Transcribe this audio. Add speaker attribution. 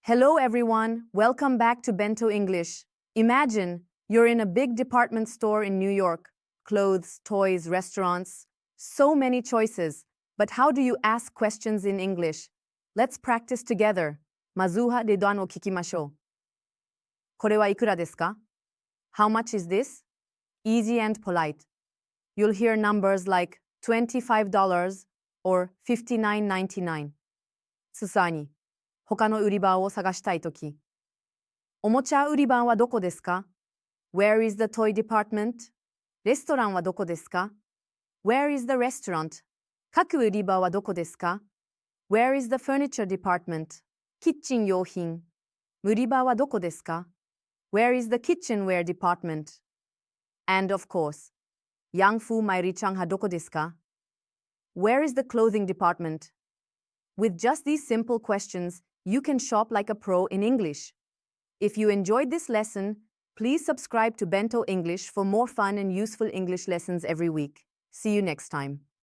Speaker 1: Hello everyone, welcome back to Bento English. Imagine you're in a big department store in New York. Clothes, toys, restaurants, so many choices. But how do you ask questions in English? Let's practice together. まずは値段を聞きましょう。これはいくらですか? How much is this? Easy and polite. You'll hear numbers like $25 or $59.99. すさに他の売り場を探したいとき。おもちゃ売り場はどこですか? Where is the toy department? レストランはどこですか? Where is the restaurant? 各売り場はどこですか? Where is the furniture department? キッチン用品。売り場はどこですか? Where is the kitchenware department? And of course, ヤンフーマイリちゃんはどこですか? Where is the clothing department? With just these simple questions, you can shop like a pro in English. If you enjoyed this lesson, please subscribe to Bento English for more fun and useful English lessons every week. See you next time.